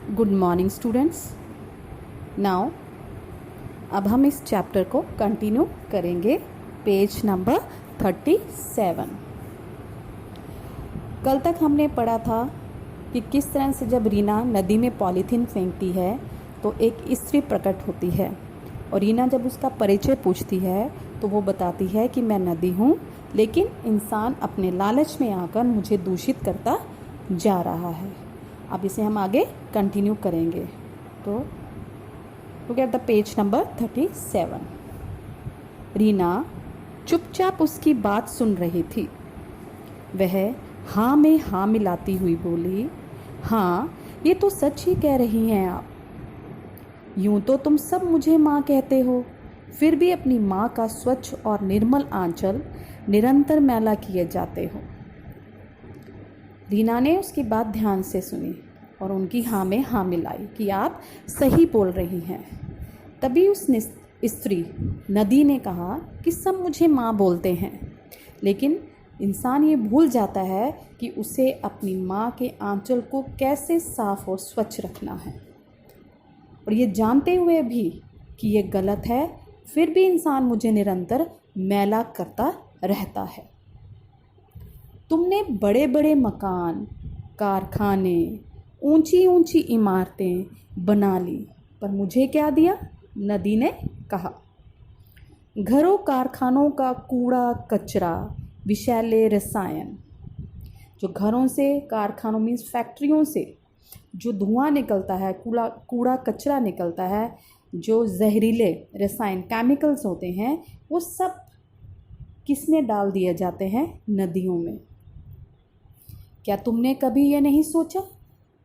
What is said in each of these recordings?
Good morning students. Now अब हम इस चैप्टर को कंटिन्यू करेंगे। Page number 37। कल तक हमने पढ़ा था कि किस तरह से जब रीना नदी में पॉलीथीन फेंकती है तो एक स्त्री प्रकट होती है और रीना जब उसका परिचय पूछती है तो वो बताती है कि मैं नदी हूँ, लेकिन इंसान अपने लालच में आकर मुझे दूषित करता जा रहा है। अब इसे हम आगे कंटिन्यू करेंगे। तो look at the page number 37। Reena चुपचाप उसकी बात सुन रही थी। वह हाँ में हाँ मिलाती हुई बोली, हाँ ये तो सच ही कह रही हैं आप। यूं तो तुम सब मुझे माँ कहते हो, फिर भी अपनी माँ का स्वच्छ और निर्मल आंचल निरंतर मैला किए जाते हो। रीना ने उसकी बात ध्यान से सुनी और उनकी हाँ में हाँ मिलाई कि आप सही बोल रही हैं। तभी उस स्त्री नदी ने कहा कि सब मुझे माँ बोलते हैं, लेकिन इंसान ये भूल जाता है कि उसे अपनी माँ के आंचल को कैसे साफ और स्वच्छ रखना है। और ये जानते हुए भी कि ये गलत है, फिर भी इंसान मुझे निरंतर मैला करता रहता है। तुमने बड़े बड़े मकान, कारखाने, ऊंची ऊंची इमारतें बना ली, पर मुझे क्या दिया? नदी ने कहा। घरों कारखानों का कूड़ा कचरा, विषैले रसायन, जो घरों से, कारखानों मीन्स फैक्ट्रियों से जो धुआं निकलता है, कूड़ा कचरा निकलता है, जो जहरीले रसायन केमिकल्स होते हैं, वो सब किसमें डाल दिए जाते हैं? नदियों में। क्या तुमने कभी ये नहीं सोचा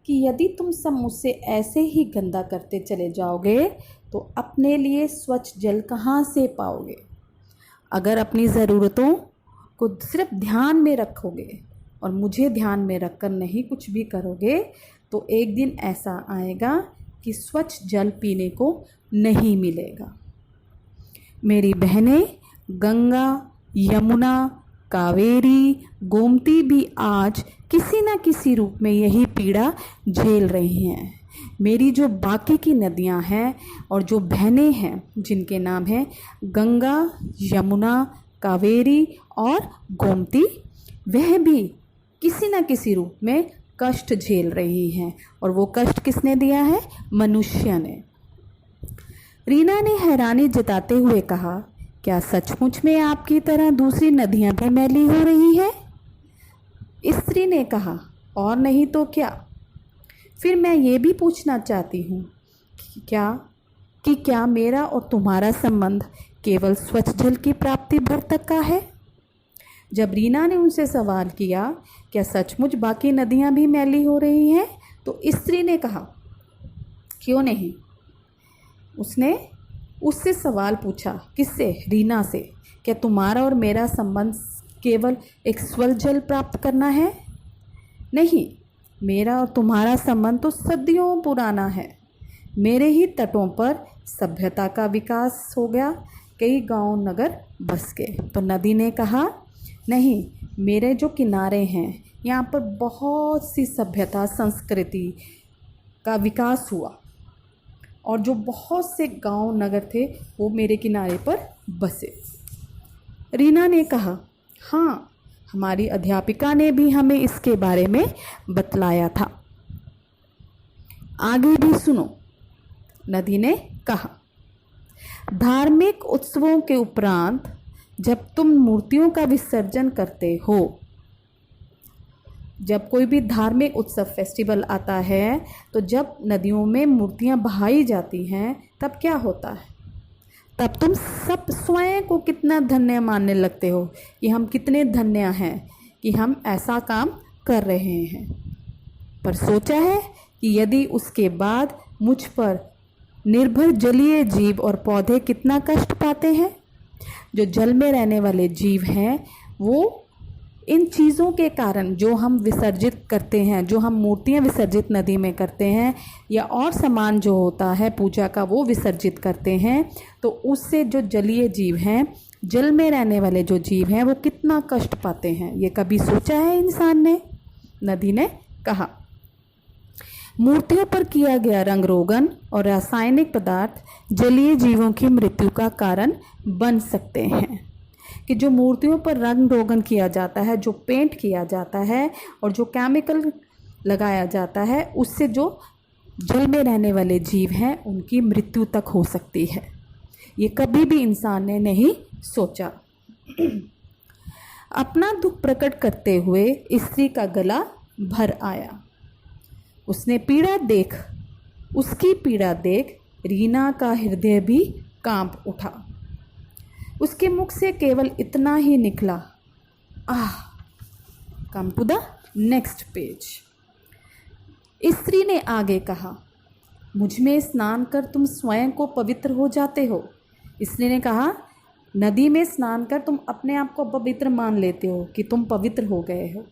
कि यदि तुम सब मुझसे ऐसे ही गंदा करते चले जाओगे तो अपने लिए स्वच्छ जल कहाँ से पाओगे? अगर अपनी ज़रूरतों को सिर्फ ध्यान में रखोगे और मुझे ध्यान में रखकर नहीं कुछ भी करोगे तो एक दिन ऐसा आएगा कि स्वच्छ जल पीने को नहीं मिलेगा। मेरी बहनें गंगा, यमुना, कावेरी, गोमती भी आज किसी न किसी रूप में यही पीड़ा झेल रही हैं। मेरी जो बाकी की नदियां हैं और जो बहनें हैं जिनके नाम हैं गंगा, यमुना, कावेरी और गोमती, वह भी किसी न किसी रूप में कष्ट झेल रही हैं। और वो कष्ट किसने दिया है? मनुष्य ने। रीना ने हैरानी जताते हुए कहा, क्या सचमुच में आपकी तरह दूसरी नदियां भी मैली हो रही हैं? स्त्री ने कहा, और नहीं तो क्या। फिर मैं ये भी पूछना चाहती हूँ कि क्या मेरा और तुम्हारा संबंध केवल स्वच्छ जल की प्राप्ति भर तक का है? जब रीना ने उनसे सवाल किया, क्या सचमुच बाकी नदियां भी मैली हो रही हैं, तो स्त्री ने कहा, क्यों नहीं। उसने उससे सवाल पूछा। किससे? रीना से। क्या तुम्हारा और मेरा संबंध केवल एक स्वच्छ जल प्राप्त करना है? नहीं, मेरा और तुम्हारा संबंध तो सदियों पुराना है। मेरे ही तटों पर सभ्यता का विकास हो गया, कई गांव नगर बस गए। तो नदी ने कहा, नहीं, मेरे जो किनारे हैं यहाँ पर बहुत सी सभ्यता, संस्कृति का विकास हुआ और जो बहुत से गांव नगर थे वो मेरे किनारे पर बसे। रीना ने कहा, हाँ, हमारी अध्यापिका ने भी हमें इसके बारे में बतलाया था। आगे भी सुनो। नदी ने कहा, धार्मिक उत्सवों के उपरांत जब तुम मूर्तियों का विसर्जन करते हो, जब कोई भी धार्मिक उत्सव फेस्टिवल आता है तो जब नदियों में मूर्तियां बहाई जाती हैं तब क्या होता है? तब तुम सब स्वयं को कितना धन्य मानने लगते हो कि हम कितने धन्य हैं कि हम ऐसा काम कर रहे हैं। पर सोचा है कि यदि उसके बाद मुझ पर निर्भर जलीय जीव और पौधे कितना कष्ट पाते हैं? जो जल में रहने वाले जीव हैं वो इन चीज़ों के कारण, जो हम विसर्जित करते हैं, जो हम मूर्तियां विसर्जित नदी में करते हैं या और सामान जो होता है पूजा का वो विसर्जित करते हैं, तो उससे जो जलीय जीव हैं, जल में रहने वाले जो जीव हैं, वो कितना कष्ट पाते हैं। ये कभी सोचा है इंसान ने? नदी ने कहा। मूर्तियों पर किया गया रंग रोगन और रासायनिक पदार्थ जलीय जीवों की मृत्यु का कारण बन सकते हैं। कि जो मूर्तियों पर रंग रोगन किया जाता है, जो पेंट किया जाता है और जो केमिकल लगाया जाता है, उससे जो जल में रहने वाले जीव हैं उनकी मृत्यु तक हो सकती है। ये कभी भी इंसान ने नहीं सोचा। अपना दुख प्रकट करते हुए स्त्री का गला भर आया। उसकी पीड़ा देख रीना का हृदय भी कांप उठा। उसके मुख से केवल इतना ही निकला, आह। Come to the next page. स्त्री ने आगे कहा, मुझ में स्नान कर तुम स्वयं को पवित्र हो जाते हो। स्त्री ने कहा, नदी में स्नान कर तुम अपने आप को पवित्र मान लेते हो कि तुम पवित्र हो गए हो,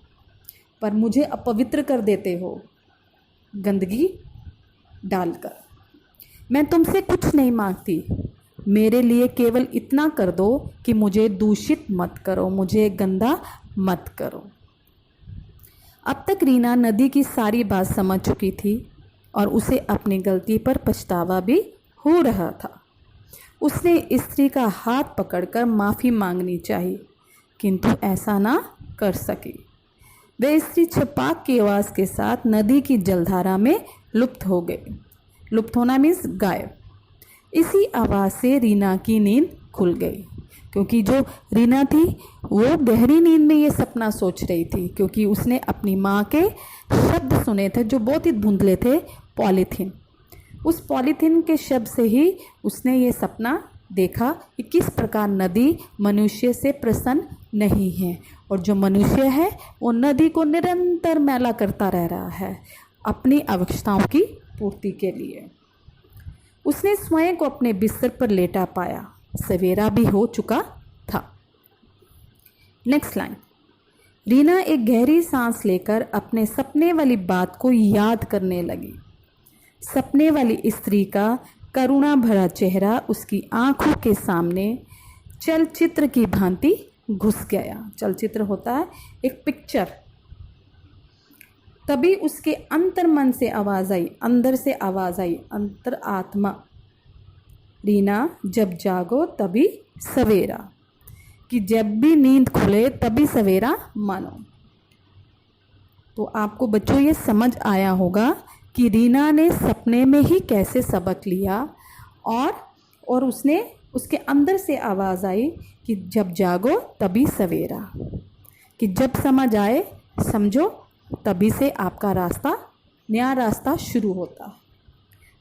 पर मुझे अपवित्र कर देते हो गंदगी डालकर। मैं तुमसे कुछ नहीं मांगती, मेरे लिए केवल इतना कर दो कि मुझे दूषित मत करो, मुझे गंदा मत करो। अब तक रीना नदी की सारी बात समझ चुकी थी और उसे अपनी गलती पर पछतावा भी हो रहा था। उसने स्त्री का हाथ पकड़कर माफ़ी मांगनी चाहिए, किंतु ऐसा ना कर सकी। वह स्त्री छपाक की आवाज़ के साथ नदी की जलधारा में लुप्त हो गई। लुप्त होना मीन्स गायब। इसी आवाज़ से रीना की नींद खुल गई, क्योंकि जो रीना थी वो गहरी नींद में ये सपना सोच रही थी, क्योंकि उसने अपनी माँ के शब्द सुने थे जो बहुत ही धुंधले थे, पॉलीथीन। उस पॉलीथीन के शब्द से ही उसने ये सपना देखा कि किस प्रकार नदी मनुष्य से प्रसन्न नहीं है और जो मनुष्य है वो नदी को निरंतर मैला करता रह रहा है अपनी आवश्यकताओं की पूर्ति के लिए। उसने स्वयं को अपने बिस्तर पर लेटा पाया। सवेरा भी हो चुका था। Next line. रीना एक गहरी सांस लेकर अपने सपने वाली बात को याद करने लगी। सपने वाली स्त्री का करुणा भरा चेहरा उसकी आंखों के सामने चलचित्र की भांति घुस गया। चलचित्र होता है एक पिक्चर। तभी उसके अंतर्मन से आवाज़ आई, अंदर से आवाज़ आई, अंतर आत्मा, रीना जब जागो तभी सवेरा, कि जब भी नींद खुले तभी सवेरा मानो। तो आपको बच्चों ये समझ आया होगा कि रीना ने सपने में ही कैसे सबक लिया और उसने उसके अंदर से आवाज़ आई कि जब जागो तभी सवेरा, कि जब समझ आए समझो तभी से आपका रास्ता, नया रास्ता शुरू होता।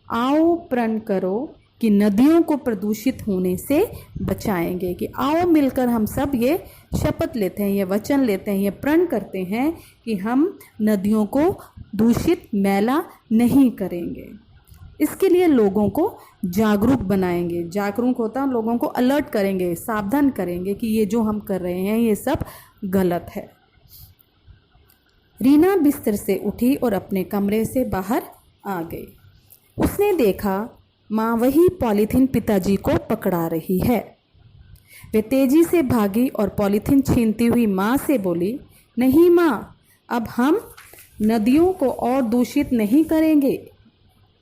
आओ प्रण करो कि नदियों को प्रदूषित होने से बचाएंगे, कि आओ मिलकर हम सब ये शपथ लेते हैं, ये वचन लेते हैं, ये प्रण करते हैं कि हम नदियों को दूषित मैला नहीं करेंगे। इसके लिए लोगों को जागरूक बनाएंगे। जागरूक होता है लोगों को अलर्ट करेंगे, सावधान करेंगे कि ये जो हम कर रहे हैं ये सब गलत है। रीना बिस्तर से उठी और अपने कमरे से बाहर आ गई। उसने देखा माँ वही पॉलीथीन पिताजी को पकड़ा रही है। वे तेजी से भागी और पॉलीथीन छीनती हुई माँ से बोली, नहीं माँ, अब हम नदियों को और दूषित नहीं करेंगे।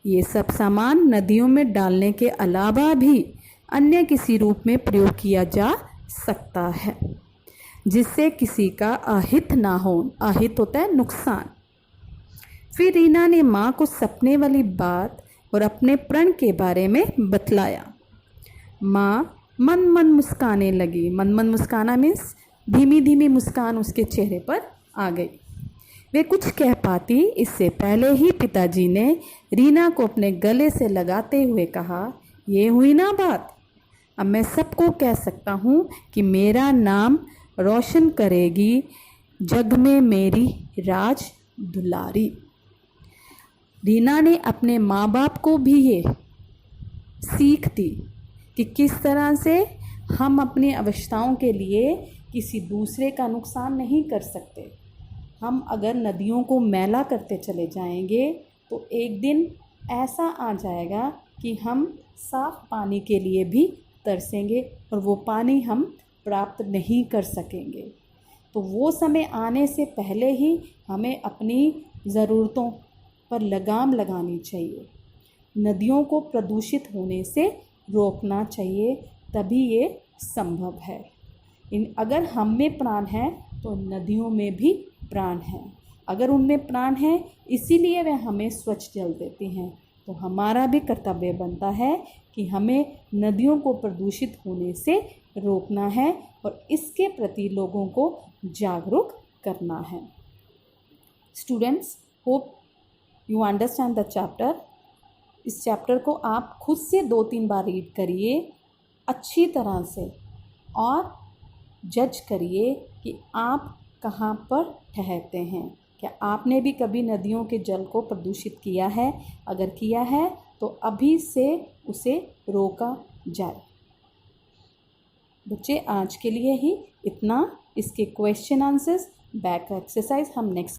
ये सब सामान नदियों में डालने के अलावा भी अन्य किसी रूप में प्रयोग किया जा सकता है जिससे किसी का अहित ना हो। अहित होता है नुकसान। फिर रीना ने माँ को सपने वाली बात और अपने प्रण के बारे में बतलाया। माँ मन मन मुस्काने लगी। मन मन मुस्काना मीन्स धीमी धीमी मुस्कान उसके चेहरे पर आ गई। वे कुछ कह पाती इससे पहले ही पिताजी ने रीना को अपने गले से लगाते हुए कहा, ये हुई ना बात। अब मैं सबको कह सकता हूँ कि मेरा नाम रोशन करेगी जग में मेरी राज दुलारी। रीना ने अपने माँ बाप को भी ये सीख दी कि किस तरह से हम अपनी आवश्यकताओं के लिए किसी दूसरे का नुकसान नहीं कर सकते। हम अगर नदियों को मैला करते चले जाएंगे तो एक दिन ऐसा आ जाएगा कि हम साफ पानी के लिए भी तरसेंगे और वो पानी हम प्राप्त नहीं कर सकेंगे। तो वो समय आने से पहले ही हमें अपनी ज़रूरतों पर लगाम लगानी चाहिए। नदियों को प्रदूषित होने से रोकना चाहिए, तभी ये संभव है। अगर हम में प्राण है तो नदियों में भी प्राण है। अगर उनमें प्राण है इसीलिए वे हमें स्वच्छ जल देती हैं, तो हमारा भी कर्तव्य बनता है कि हमें नदियों को प्रदूषित होने से रोकना है और इसके प्रति लोगों को जागरूक करना है। Students, hope you understand the chapter. इस चैप्टर को आप खुद से 2-3 बार रीड करिए अच्छी तरह से और जज करिए कि आप कहाँ पर ठहरते हैं। क्या आपने भी कभी नदियों के जल को प्रदूषित किया है? अगर किया है तो अभी से उसे रोका जाए। बच्चे, आज के लिए ही इतना। इसके क्वेश्चन आंसर्स, बैक एक्सरसाइज हम नेक्स्ट